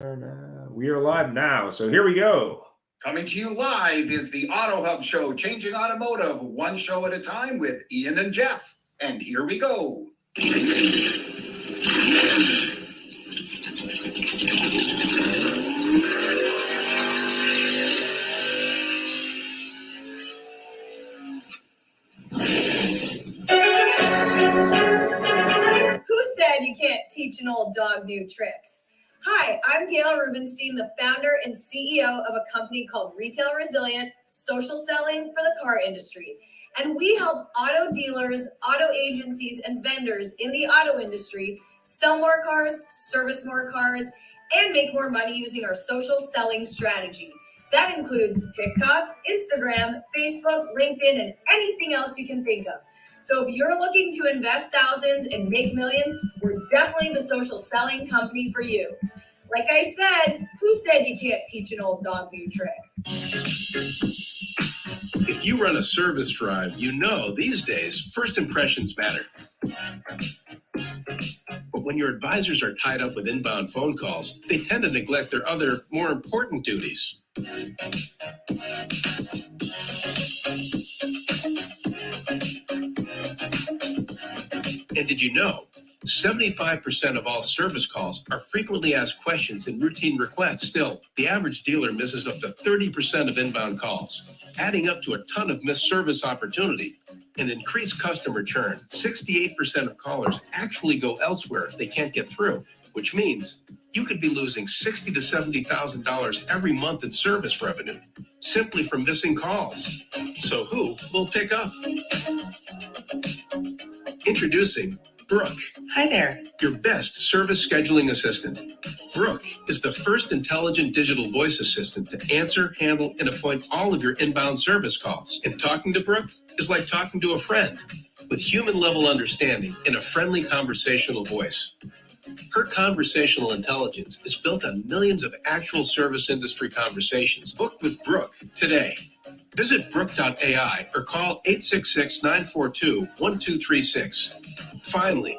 We are live now, so here we go. Coming to you live is the Auto Hub Show, changing automotive one show at a time with Ian and Jeff. And here we go. Who said you can't teach an old dog new tricks? Hi, I'm Gail Rubenstein, the founder and CEO of a company called Retail Resilient, social selling for the car industry. And we help auto dealers, auto agencies, and vendors in the auto industry sell more cars, service more cars, and make more money using our social selling strategy. That includes TikTok, Instagram, Facebook, LinkedIn, and anything else you can think of. So if you're looking to invest thousands and make millions, we're definitely the social selling company for you. Like I said, who said you can't teach an old dog new tricks? If you run a service drive, you know these days first impressions matter. But when your advisors are tied up with inbound phone calls, they tend to neglect their other, more important duties. And did you know 75% of all service calls are frequently asked questions and routine requests? Still, the average dealer misses up to 30% of inbound calls, adding up to a ton of missed service opportunity and increased customer churn. 68% of callers actually go elsewhere if they can't get through, which means you could be losing $60,000 to $70,000 every month in service revenue simply from missing calls. So who will pick up? Introducing Brooke. Hi there. Your best service scheduling assistant. Brooke is the first intelligent digital voice assistant to answer, handle, and appoint all of your inbound service calls. And talking to Brooke is like talking to a friend with human-level understanding and a friendly conversational voice. Her conversational intelligence is built on millions of actual service industry conversations. Book with Brooke today. Visit Brooke.ai or call 866-942-1236. Finally,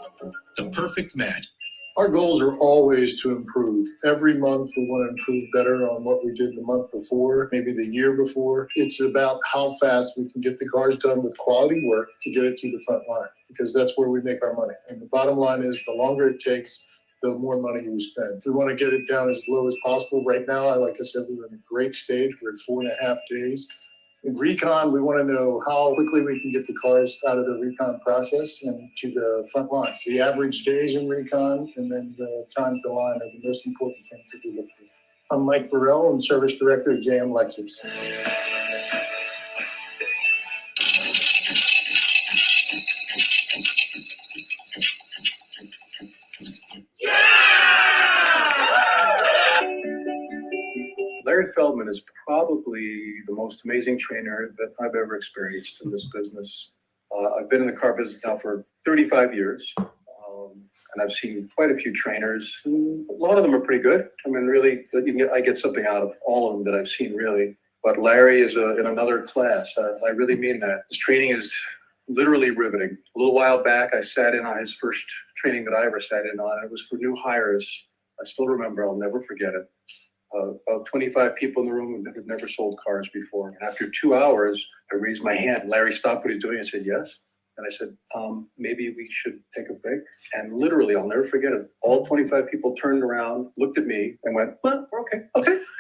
the perfect match. Our goals are always to improve. Every month we want to improve better on what we did the month before, maybe the year before. It's about how fast we can get the cars done with quality work to get it to the front line, because that's where we make our money. And the bottom line is the longer it takes, the more money you spend. We want to get it down as low as possible. Right now, like I said, we're in a great stage. We're at 4.5 days. In recon, we want to know how quickly we can get the cars out of the recon process and to the front line. The average days in recon and then the time to line are the most important things to do. I'm Mike Burrell, I'm Service Director at JM Lexus. Larry Feldman is probably the most amazing trainer that I've ever experienced in this business. I've been in the car business now for 35 years, and I've seen quite a few trainers. A lot of them are pretty good. I mean, really, I get something out of all of them that I've seen, really. But Larry is in another class. I really mean that. His training is literally riveting. A little while back, I sat in on his first training that I ever sat in on. It was for new hires. I still remember. I'll never forget it. About 25 people in the room who had never sold cars before. And after 2 hours, I raised my hand. Larry stopped what he was doing and said, yes. And I said, maybe we should take a break. And literally, I'll never forget it. All 25 people turned around, looked at me and went, well, okay.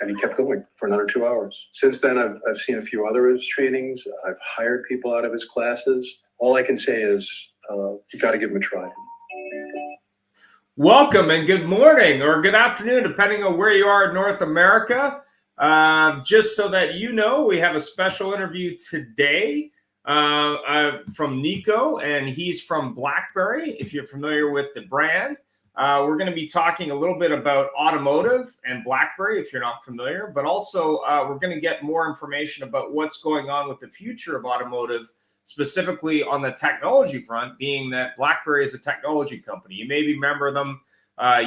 And he kept going for another 2 hours. Since then, I've seen a few other of his trainings. I've hired people out of his classes. All I can say is you got to give him a try. Welcome and good morning or good afternoon, depending on where you are in North America. Just so that you know, we have a special interview today from Nico, and he's from Blackberry, if you're familiar with the brand. We're going to be talking a little bit about Automotive and Blackberry, if you're not familiar, but also we're going to get more information about what's going on with the future of automotive, specifically on the technology front, being that Blackberry is a technology company. You maybe remember them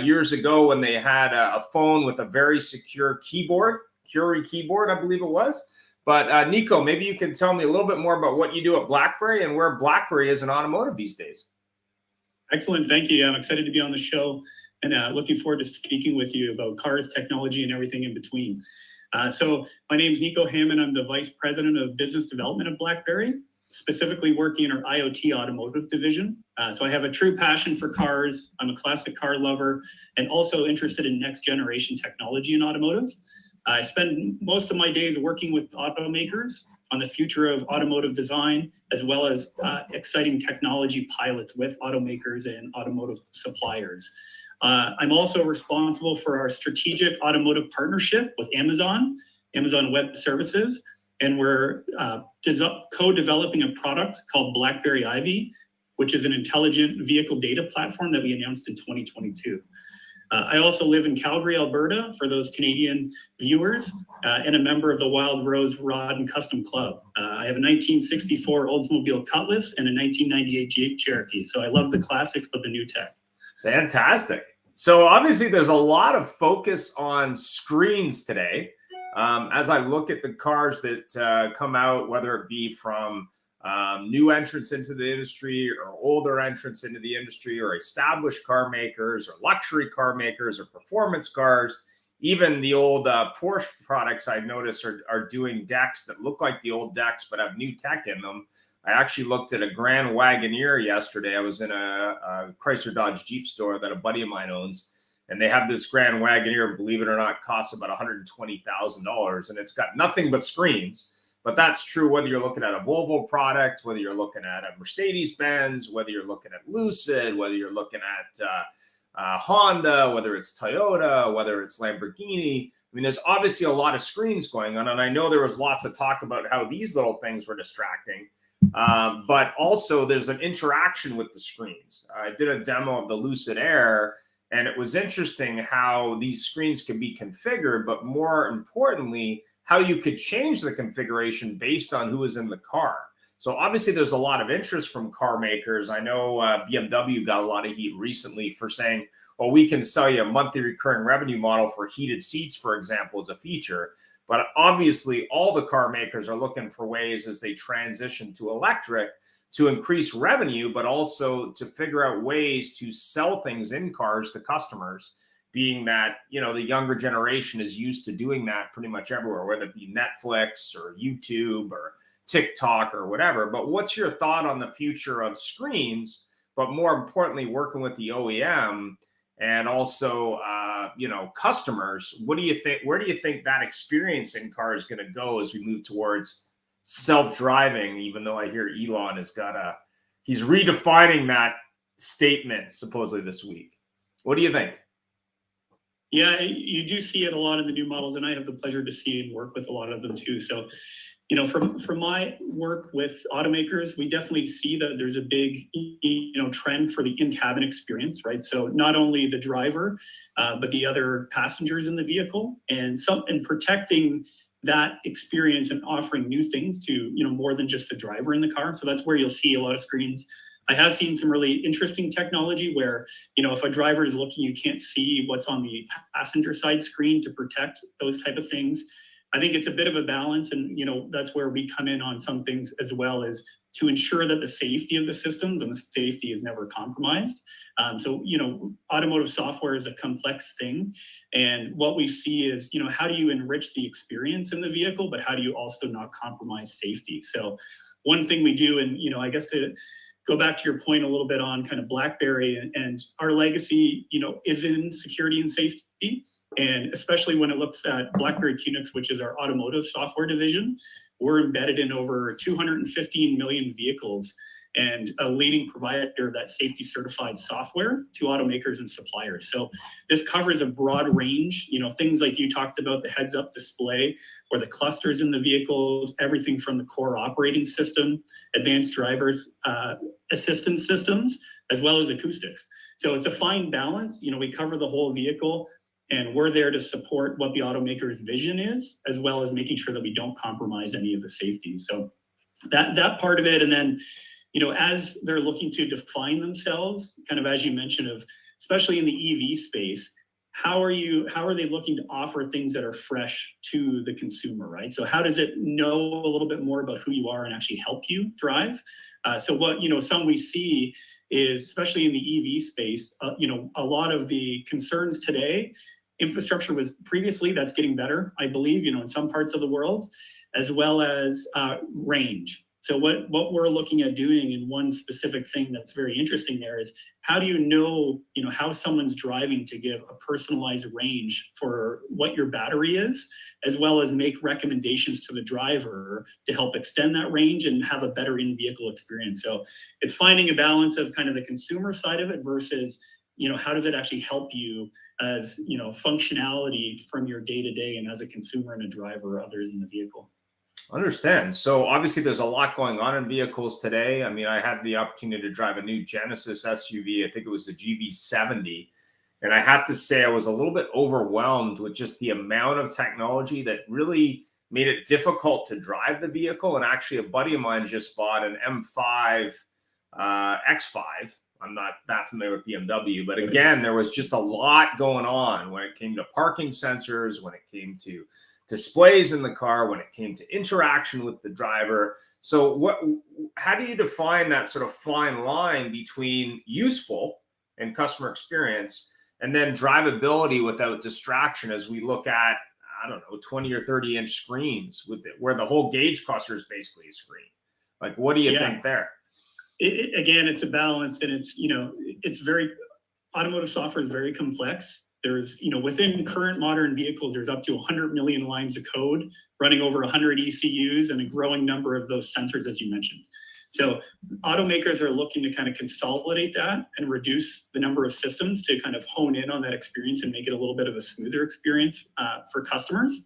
years ago when they had a phone with a very secure keyboard, Curie keyboard, I believe it was. But Nico, maybe you can tell me a little bit more about what you do at Blackberry and where Blackberry is in automotive these days. Excellent. Thank you. I'm excited to be on the show. and looking forward to speaking with you about cars, technology, and everything in between. So my name is Nico Hammond. I'm the Vice President of Business Development of Blackberry, specifically working in our IoT Automotive division. So I have a true passion for cars. I'm a classic car lover and also interested in next generation technology in automotive. I spend most of my days working with automakers on the future of automotive design, as well as exciting technology pilots with automakers and automotive suppliers. I'm also responsible for our strategic automotive partnership with Amazon Web Services, and we're co-developing a product called Blackberry Ivy, which is an intelligent vehicle data platform that we announced in 2022. I also live in Calgary, Alberta, for those Canadian viewers, and a member of the Wild Rose Rod and Custom Club. I have a 1964 Oldsmobile Cutlass and a 1998 Jeep Cherokee, so I love the classics, but the new tech. Fantastic. So obviously there's a lot of focus on screens today. As I look at the cars that come out, whether it be from new entrants into the industry or older entrants into the industry or established car makers or luxury car makers or performance cars, even the old Porsche products I've noticed are doing decks that look like the old decks but have new tech in them. I actually looked at a Grand Wagoneer yesterday. I was in a Chrysler Dodge Jeep store that a buddy of mine owns, and they have this Grand Wagoneer, believe it or not, costs about $120,000, and it's got nothing but screens. But that's true whether you're looking at a Volvo product, whether you're looking at a Mercedes-Benz, whether you're looking at Lucid, whether you're looking at Honda, whether it's Toyota, whether it's Lamborghini. I mean, there's obviously a lot of screens going on, and I know there was lots of talk about how these little things were distracting. But also there's an interaction with the screens. I did a demo of the Lucid Air, and it was interesting how these screens can be configured, but more importantly, how you could change the configuration based on who is in the car. So obviously there's a lot of interest from car makers. I know BMW got a lot of heat recently for saying, well, we can sell you a monthly recurring revenue model for heated seats, for example, as a feature. But obviously, all the car makers are looking for ways as they transition to electric to increase revenue, but also to figure out ways to sell things in cars to customers, being that, you know, the younger generation is used to doing that pretty much everywhere, whether it be Netflix or YouTube or TikTok or whatever. But what's your thought on the future of screens, but more importantly, working with the OEM and also, customers? What do you think? Where do you think that experience in car is going to go as we move towards self-driving? Even though I hear Elon he's redefining that statement supposedly this week. What do you think? Yeah, you do see it a lot in the new models, and I have the pleasure to see and work with a lot of them too. So, you know, from my work with automakers, we definitely see that there's a big, trend for the in-cabin experience, right? So not only the driver, but the other passengers in the vehicle, and protecting that experience and offering new things to, more than just the driver in the car. So that's where you'll see a lot of screens. I have seen some really interesting technology where, if a driver is looking, you can't see what's on the passenger side screen to protect those type of things. I think it's a bit of a balance, and that's where we come in on some things as well, as to ensure that the safety of the systems and the safety is never compromised. So automotive software is a complex thing, and what we see is how do you enrich the experience in the vehicle, but how do you also not compromise safety? So one thing we do, and I guess to go back to your point a little bit on kind of Blackberry and our legacy, is in security and safety. And especially when it looks at Blackberry QNX, which is our automotive software division, we're embedded in over 215 million vehicles and a leading provider of that safety certified software to automakers and suppliers. So this covers a broad range, things like you talked about, the heads up display or the clusters in the vehicles, everything from the core operating system, advanced drivers assistance systems, as well as acoustics. So it's a fine balance. We cover the whole vehicle, and we're there to support what the automaker's vision is, as well as making sure that we don't compromise any of the safety. So that part of it. And then, as they're looking to define themselves, kind of as you mentioned, of especially in the EV space, how are they looking to offer things that are fresh to the consumer, right? So how does it know a little bit more about who you are and actually help you drive? So what, some we see is, especially in the EV space, a lot of the concerns today, infrastructure was previously, that's getting better, I believe, in some parts of the world, as well as range. So what we're looking at doing, and one specific thing that's very interesting there, is how do you know how someone's driving to give a personalized range for what your battery is, as well as make recommendations to the driver to help extend that range and have a better in-vehicle experience. So it's finding a balance of kind of the consumer side of it versus how does it actually help you as functionality from your day-to-day and as a consumer and a driver or others in the vehicle. Understand. So obviously there's a lot going on in vehicles today. I mean, I had the opportunity to drive a new Genesis SUV. I think it was the GV70. And I have to say I was a little bit overwhelmed with just the amount of technology that really made it difficult to drive the vehicle. And actually a buddy of mine just bought an M5 X5. I'm not that familiar with BMW, but again, there was just a lot going on when it came to parking sensors, when it came to displays in the car, when it came to interaction with the driver. So how do you define that sort of fine line between useful and customer experience and then drivability without distraction as we look at, I don't know, 20 or 30 inch screens where the whole gauge cluster is basically a screen? Like, what do you think there? Again, it's a balance, and it's automotive software is very complex. There's, within current modern vehicles, there's up to 100 million lines of code running over 100 ECUs and a growing number of those sensors, as you mentioned. So automakers are looking to kind of consolidate that and reduce the number of systems to kind of hone in on that experience and make it a little bit of a smoother experience for customers.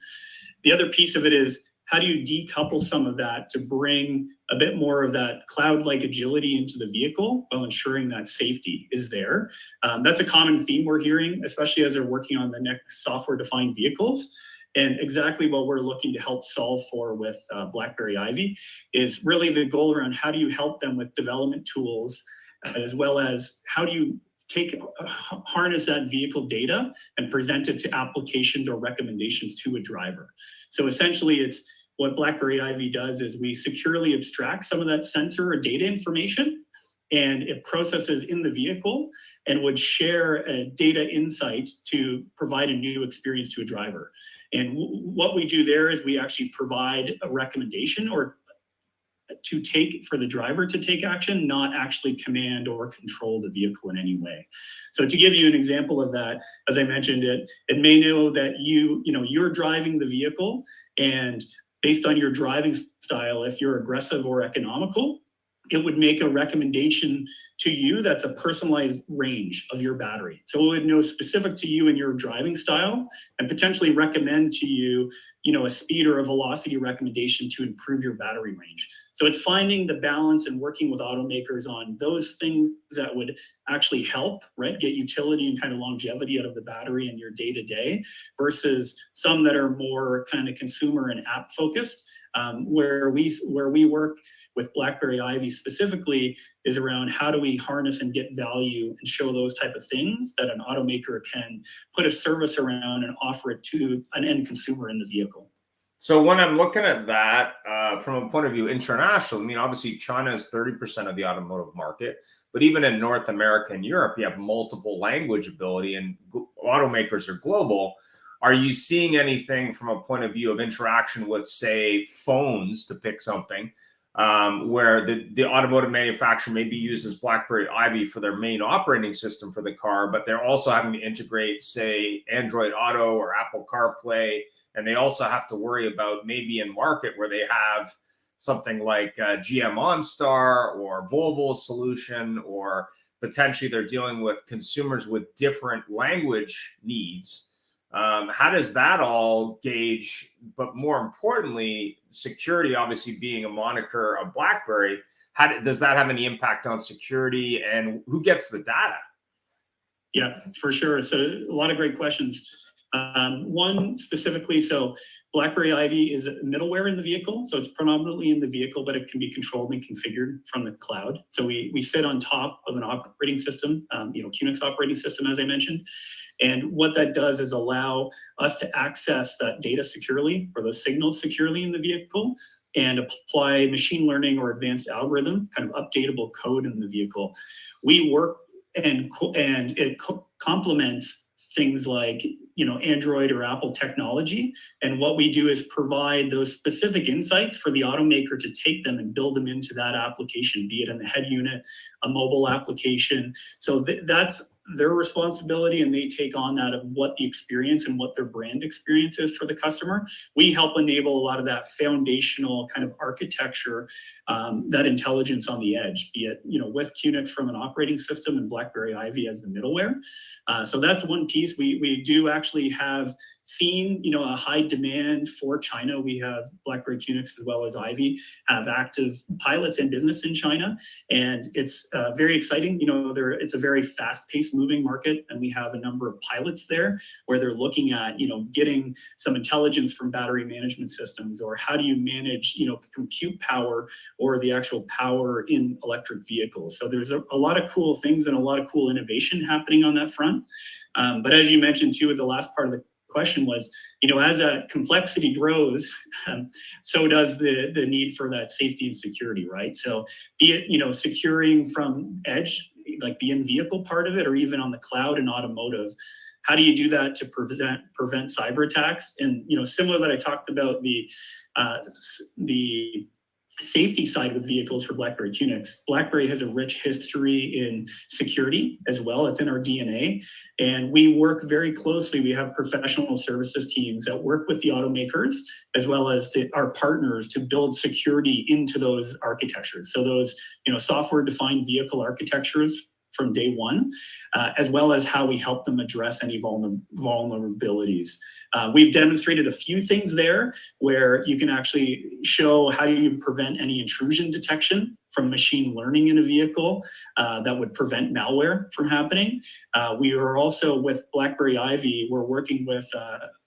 The other piece of it is, how do you decouple some of that to bring a bit more of that cloud-like agility into the vehicle while ensuring that safety is there? That's a common theme we're hearing, especially as they're working on the next software-defined vehicles. And exactly what we're looking to help solve for with Blackberry Ivy is really the goal around how do you help them with development tools, as well as how do you harness that vehicle data and present it to applications or recommendations to a driver. So essentially, it's what Blackberry Ivy does is we securely abstract some of that sensor or data information, and it processes in the vehicle and would share a data insight to provide a new experience to a driver. And what we do there is we actually provide a recommendation or to take for the driver to take action, not actually command or control the vehicle in any way. So to give you an example of that, as I mentioned, it may know that you're driving the vehicle, and based on your driving style, if you're aggressive or economical, it would make a recommendation to you that's a personalized range of your battery. So it would know specific to you and your driving style and potentially recommend to you, a speed or a velocity recommendation to improve your battery range. So it's finding the balance and working with automakers on those things that would actually help, right? Get utility and kind of longevity out of the battery in your day-to-day versus some that are more kind of consumer and app focused, where we work with Blackberry Ivy specifically is around how do we harness and get value and show those type of things that an automaker can put a service around and offer it to an end consumer in the vehicle. So when I'm looking at that from a point of view international, I mean, obviously China is 30% of the automotive market, but even in North America and Europe, you have multiple language ability and automakers are global. Are you seeing anything from a point of view of interaction with, say, phones, to pick something, where the automotive manufacturer maybe uses Blackberry Ivy for their main operating system for the car, but they're also having to integrate, say, Android Auto or Apple CarPlay, and they also have to worry about maybe in market where they have something like GM OnStar or Volvo solution, or potentially they're dealing with consumers with different language needs. How does that all gauge? But more importantly, security obviously being a moniker of Blackberry, does that have any impact on security, and who gets the data? Yeah, for sure. So a lot of great questions. One specifically, so Blackberry Ivy is middleware in the vehicle. So it's predominantly in the vehicle, but it can be controlled and configured from the cloud. So we sit on top of an operating system, QNX operating system, as I mentioned. And what that does is allow us to access that data securely, or those signals securely in the vehicle, and apply machine learning or advanced algorithm, kind of updatable code in the vehicle. We work and it complements things like, Android or Apple technology. And what we do is provide those specific insights for the automaker to take them and build them into that application, be it in the head unit, a mobile application. So that's their responsibility, and they take on that of what the experience and what their brand experience is for the customer. We help enable a lot of that foundational kind of architecture, that intelligence on the edge, be it, with QNX from an operating system and Blackberry Ivy as the middleware. So that's one piece. We do actually have seen, a high demand for China. We have Blackberry QNX as well as Ivy have active pilots in business in China, and it's very exciting. It's a very fast-paced moving market, and we have a number of pilots there where they're looking at, getting some intelligence from battery management systems, or how do you manage, compute power or the actual power in electric vehicles. So there's a lot of cool things and a lot of cool innovation happening on that front. But as you mentioned too, the last part of the question was, as that complexity grows, so does the need for that safety and security, right? So be it, securing from edge, like the in-vehicle part of it, or even on the cloud and automotive. How do you do that to prevent cyber attacks? And, similar that I talked about the safety side with vehicles for Blackberry QNX. Blackberry has a rich history in security as well. It's in our DNA. And we work very closely. We have professional services teams that work with the automakers as well as our partners to build security into those architectures. So those, software-defined vehicle architectures from day one, as well as how we help them address any vulnerabilities. We've demonstrated a few things there where you can actually show how you prevent any intrusion detection from machine learning in a vehicle that would prevent malware from happening. We are also with Blackberry Ivy, we're working with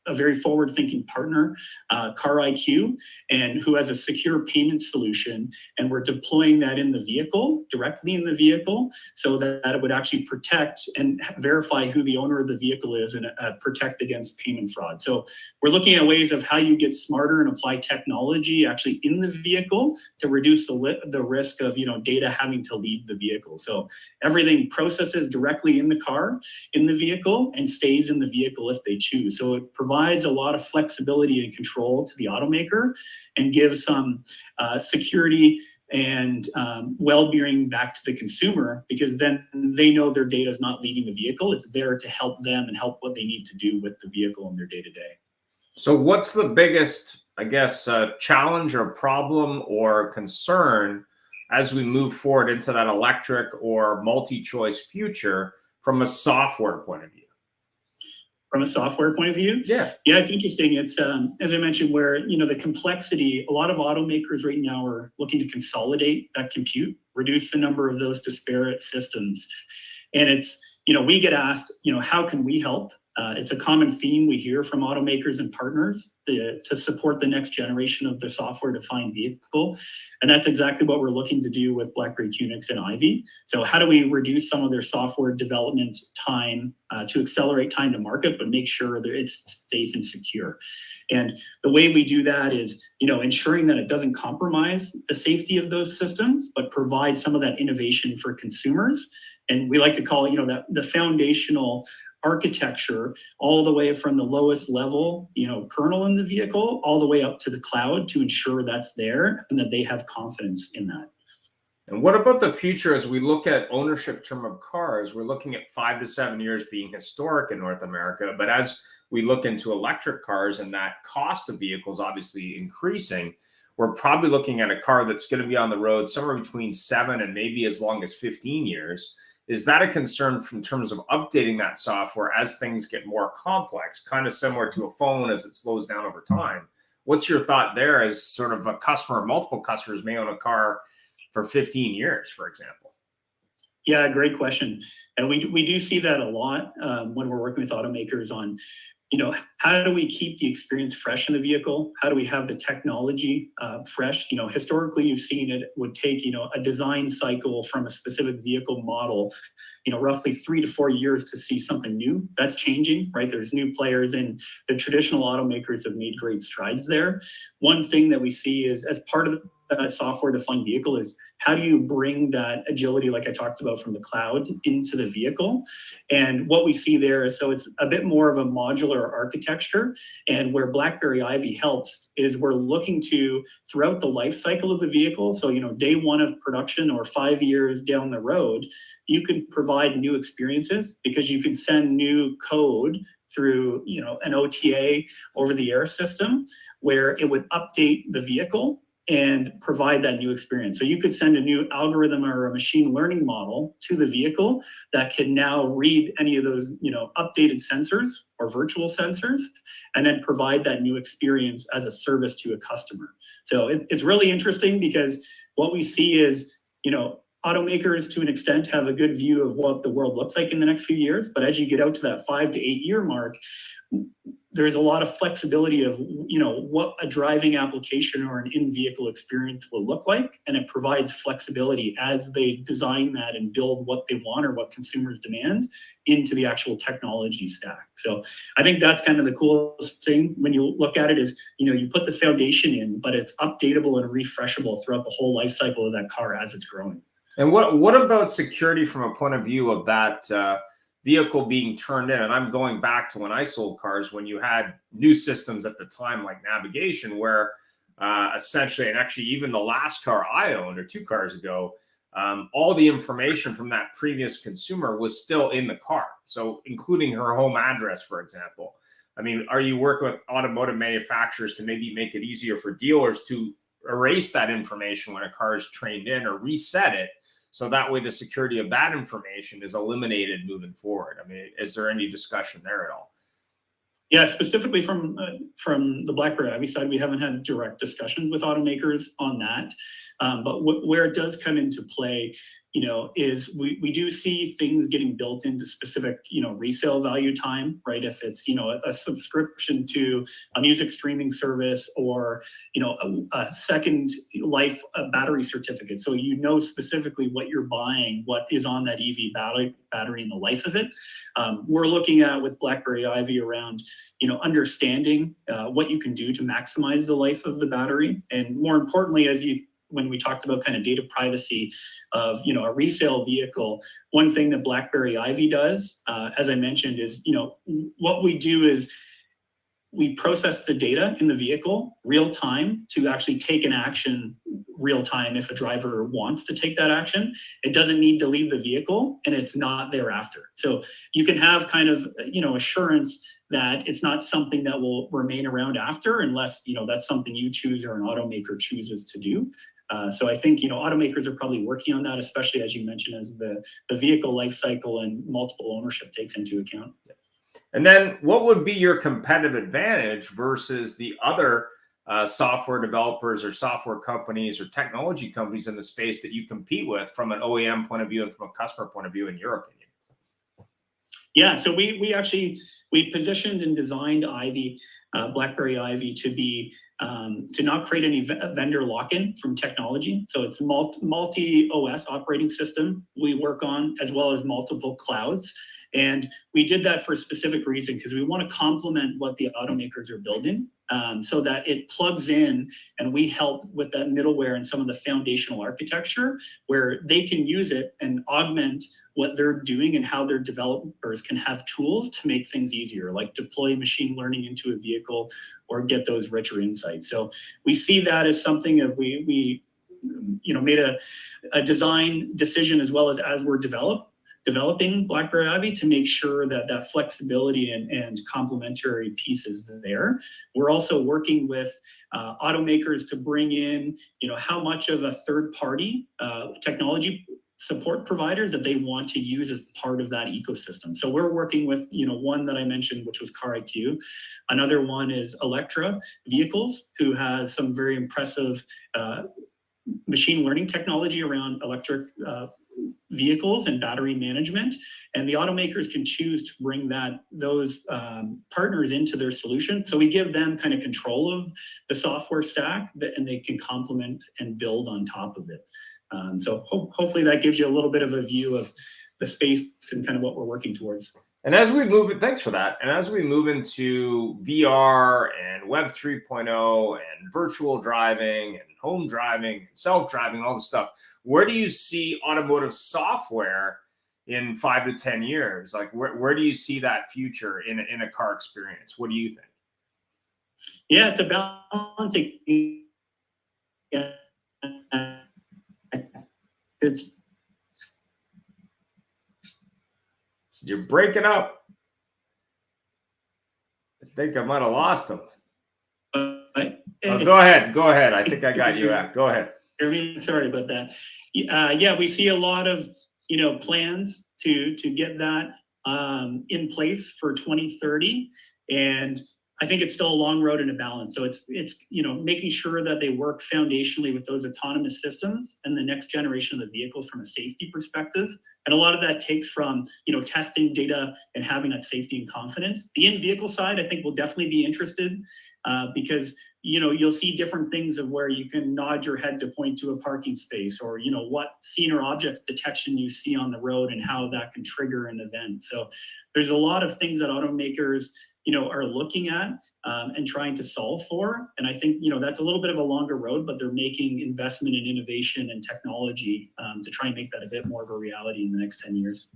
a very forward-thinking partner, CarIQ, and who has a secure payment solution, and we're deploying that in the vehicle, directly in the vehicle, so that it would actually protect and verify who the owner of the vehicle is and protect against payment fraud. So we're looking at ways of how you get smarter and apply technology actually in the vehicle to reduce the risk of data having to leave the vehicle. So everything processes directly in the car, in the vehicle, and stays in the vehicle if they choose. So it provides a lot of flexibility and control to the automaker and gives some security and well-being back to the consumer, because then they know their data is not leaving the vehicle. It's there to help them and help what they need to do with the vehicle in their day-to-day. So what's the biggest, challenge or problem or concern as we move forward into that electric or multi-choice future from a software point of view? From a software point of view? Yeah, it's interesting. It's, as I mentioned, where, the complexity, a lot of automakers right now are looking to consolidate that compute, reduce the number of those disparate systems. And it's, we get asked, how can we help? It's a common theme we hear from automakers and partners to support the next generation of their software-defined vehicle. And that's exactly what we're looking to do with Blackberry QNX and Ivy. So how do we reduce some of their software development time to accelerate time to market, but make sure that it's safe and secure? And the way we do that is, ensuring that it doesn't compromise the safety of those systems, but provide some of that innovation for consumers. And we like to call it, that the foundational architecture all the way from the lowest level, kernel in the vehicle, all the way up to the cloud to ensure that's there and that they have confidence in that. And what about the future as we look at ownership term of cars? We're looking at 5 to 7 years being historic in North America. But as we look into electric cars and that cost of vehicles obviously increasing, we're probably looking at a car that's going to be on the road somewhere between 7 and maybe as long as 15 years. Is that a concern in terms of updating that software as things get more complex, kind of similar to a phone as it slows down over time? What's your thought there as sort of a customer, multiple customers may own a car for 15 years, for example? Yeah, great question. And we do see that a lot when we're working with automakers on how do we keep the experience fresh in the vehicle? How do we have the technology fresh? Historically, you've seen it would take, a design cycle from a specific vehicle model, roughly 3 to 4 years to see something new. That's changing, right? There's new players, and the traditional automakers have made great strides there. One thing that we see is, as part of the software-defined vehicle, is how do you bring that agility, like I talked about, from the cloud into the vehicle? And what we see there is, so it's a bit more of a modular architecture. And where Blackberry Ivy helps is we're looking to, throughout the life cycle of the vehicle, so, day one of production or 5 years down the road, you can provide new experiences because you can send new code through, an OTA over the air system where it would update the vehicle and provide that new experience. So you could send a new algorithm or a machine learning model to the vehicle that can now read any of those, updated sensors or virtual sensors, and then provide that new experience as a service to a customer. So it's really interesting because what we see is, automakers to an extent have a good view of what the world looks like in the next few years. But as you get out to that 5 to 8 year mark, there's a lot of flexibility of, what a driving application or an in-vehicle experience will look like. And it provides flexibility as they design that and build what they want or what consumers demand into the actual technology stack. So I think that's kind of the coolest thing when you look at it is, you put the foundation in, but it's updatable and refreshable throughout the whole life cycle of that car as it's growing. And what about security from a point of view of that vehicle being turned in? And I'm going back to when I sold cars, when you had new systems at the time like navigation, where essentially, and actually even the last car I owned or 2 cars ago, all the information from that previous consumer was still in the car. So including her home address, for example. I mean, are you working with automotive manufacturers to maybe make it easier for dealers to erase that information when a car is trained in or reset it? So that way the security of that information is eliminated moving forward. I mean, is there any discussion there at all? Yeah, specifically from the Blackberry Ivy side, we haven't had direct discussions with automakers on that. But where it does come into play, is we do see things getting built into specific, resale value time, right? If it's, a subscription to a music streaming service or, a second life battery certificate. So specifically what you're buying, what is on that EV battery and the life of it. We're looking at with Blackberry Ivy around, understanding what you can do to maximize the life of the battery. And more importantly, when we talked about kind of data privacy of, a resale vehicle, one thing that Blackberry Ivy does, as I mentioned, is, what we do is we process the data in the vehicle real time to actually take an action real time if a driver wants to take that action. It doesn't need to leave the vehicle and it's not thereafter. So you can have kind of, assurance that it's not something that will remain around after unless, that's something you choose or an automaker chooses to do. So I think, automakers are probably working on that, especially as you mentioned, as the vehicle life cycle and multiple ownership takes into account. And then what would be your competitive advantage versus the other software developers or software companies or technology companies in the space that you compete with from an OEM point of view and from a customer point of view, in your opinion? Yeah, so we positioned and designed Ivy, Blackberry Ivy, to be to not create any vendor lock-in from technology. So it's multi-OS operating system we work on, as well as multiple clouds. And we did that for a specific reason, because we want to complement what the automakers are building, so that it plugs in and we help with that middleware and some of the foundational architecture where they can use it and augment what they're doing and how their developers can have tools to make things easier, like deploy machine learning into a vehicle or get those richer insights. So we see that as something of we made a design decision as well as we're developing Blackberry Ivy to make sure that flexibility and complementary piece is there. We're also working with automakers to bring in, how much of a third-party technology support providers that they want to use as part of that ecosystem. So we're working with, one that I mentioned, which was Car IQ. Another one is Electra Vehicles, who has some very impressive machine learning technology around electric vehicles and battery management, and the automakers can choose to bring those partners into their solution. So we give them kind of control of the software stack, and they can complement and build on top of it. So hopefully that gives you a little bit of a view of the space and kind of what we're working towards. And as we move, thanks for that. And as we move into VR and Web 3.0 and virtual driving and home driving and self-driving and all this stuff, where do you see automotive software in 5 to 10 years? Like, where do you see that future in a car experience? What do you think? Yeah, it's a balancing. Yeah. You're breaking up. I think I might have lost him. Go ahead. I think I got you out. Go ahead. Sorry about that. Yeah, we see a lot of plans to get that in place for 2030, and I think it's still a long road and a balance. So it's making sure that they work foundationally with those autonomous systems and the next generation of the vehicles from a safety perspective. And a lot of that takes from testing data and having that safety and confidence. The in-vehicle side, I think, will definitely be interested because you'll see different things of where you can nod your head to point to a parking space, or what scene or object detection you see on the road and how that can trigger an event. So there's a lot of things that automakers are looking at and trying to solve for. And I think, that's a little bit of a longer road, but they're making investment in innovation and technology to try and make that a bit more of a reality in the next 10 years.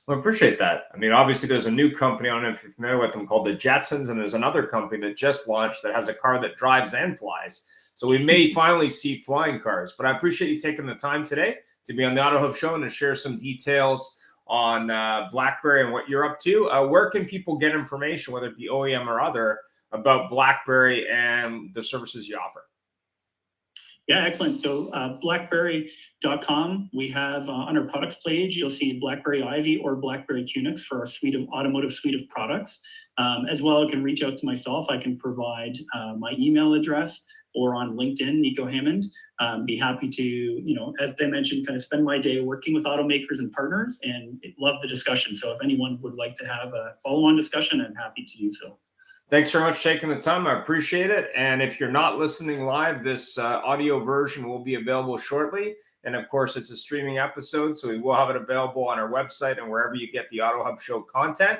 Well, I appreciate that. I mean, obviously there's a new company, I don't know if you're familiar with them, called the Jetsons, and there's another company that just launched that has a car that drives and flies. So we may finally see flying cars. But I appreciate you taking the time today to be on the Auto Hub Show and to share some details on Blackberry and what you're up to. Where can people get information, whether it be OEM or other, about Blackberry and the services you offer? Yeah, excellent. So blackberry.com, we have on our products page, you'll see Blackberry Ivy or Blackberry QNX for our automotive suite of products. As well, you can reach out to myself. I can provide my email address, or on LinkedIn, Nico Hammond. Be happy to, as I mentioned, kind of spend my day working with automakers and partners, and love the discussion. So if anyone would like to have a follow-on discussion, I'm happy to do so. Thanks very much for taking the time. I appreciate it. And if you're not listening live, this audio version will be available shortly. And of course, it's a streaming episode, so we will have it available on our website and wherever you get the Auto Hub Show content.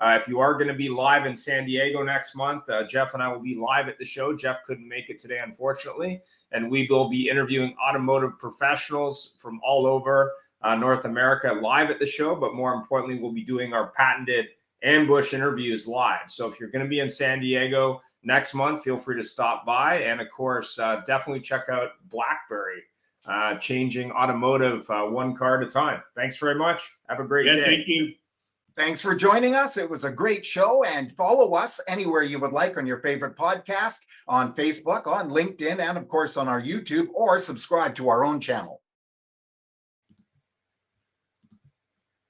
If you are going to be live in San Diego next month, Jeff and I will be live at the show. Jeff couldn't make it today, unfortunately. And we will be interviewing automotive professionals from all over North America live at the show. But more importantly, we'll be doing our patented ambush interviews live. So if you're going to be in San Diego next month, feel free to stop by. And of course, definitely check out Blackberry, changing automotive one car at a time. Thanks very much. Have a great day. Thank you. Thanks for joining us. It was a great show, and follow us anywhere you would like on your favorite podcast, on Facebook, on LinkedIn, and of course on our YouTube, or subscribe to our own channel.